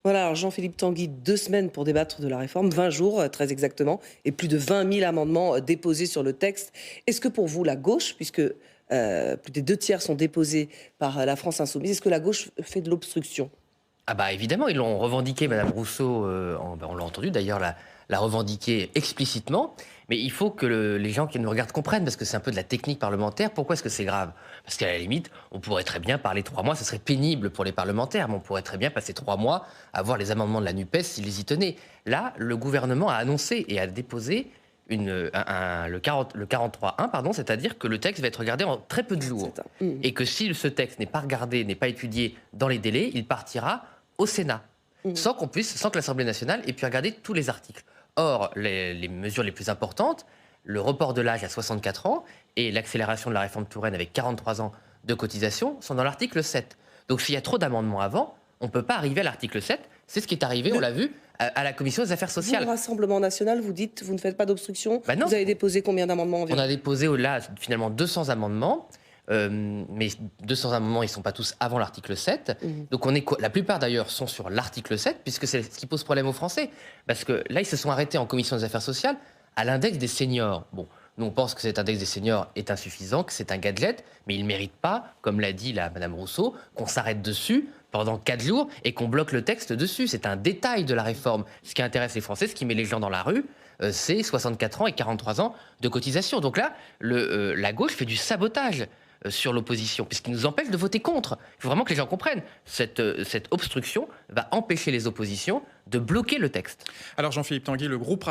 Voilà, alors Jean-Philippe Tanguy, 2 semaines pour débattre de la réforme, 20 jours très exactement, et plus de 20 000 amendements déposés sur le texte. Est-ce que pour vous, la gauche, puisque plus des 2 tiers sont déposés par la France insoumise, est-ce que la gauche fait de l'obstruction? Ah bah évidemment, ils l'ont revendiqué, Madame Rousseau, on l'a entendu d'ailleurs la revendiquer explicitement, mais il faut que les gens qui nous regardent comprennent, parce que c'est un peu de la technique parlementaire, pourquoi est-ce que c'est grave? Parce qu'à la limite, on pourrait très bien parler 3 mois, ce serait pénible pour les parlementaires, mais on pourrait très bien passer 3 mois à voir les amendements de la NUPES s'ils y tenaient. Là, le gouvernement a annoncé et a déposé le 43.1, pardon, c'est-à-dire que le texte va être regardé en très peu de jours. C'est un... Et que si ce texte n'est pas regardé, n'est pas étudié dans les délais, il partira au Sénat, Mmh. sans que l'Assemblée nationale ait pu regarder tous les articles. Or, les mesures les plus importantes, le report de l'âge à 64 ans et l'accélération de la réforme Touraine avec 43 ans de cotisation sont dans l'article 7. Donc s'il y a trop d'amendements avant, on ne peut pas arriver à l'article 7. C'est ce qui est arrivé, on Le... l'a vu, à la Commission des affaires Vous, le sociales. Rassemblement national, vous dites, vous ne faites pas d'obstruction. Ben non, Vous avez déposé combien d'amendements on environ? a déposé là finalement 200 amendements. Mais 200 amendements, ils ne sont pas tous avant l'article 7. Mmh. Donc la plupart d'ailleurs sont sur l'article 7, puisque c'est ce qui pose problème aux Français. Parce que là, ils se sont arrêtés en commission des affaires sociales à l'index des seniors. Bon, nous on pense que cet index des seniors est insuffisant, que c'est un gadget, mais il ne mérite pas, comme l'a dit Madame Rousseau, qu'on s'arrête dessus pendant 4 jours et qu'on bloque le texte dessus. C'est un détail de la réforme. Ce qui intéresse les Français, ce qui met les gens dans la rue, c'est 64 ans et 43 ans de cotisation. Donc là, la gauche fait du sabotage sur l'opposition, puisqu'il nous empêche de voter contre. Il faut vraiment que les gens comprennent. Cette obstruction va empêcher les oppositions de bloquer le texte. Alors Jean-Philippe Tanguy, le groupe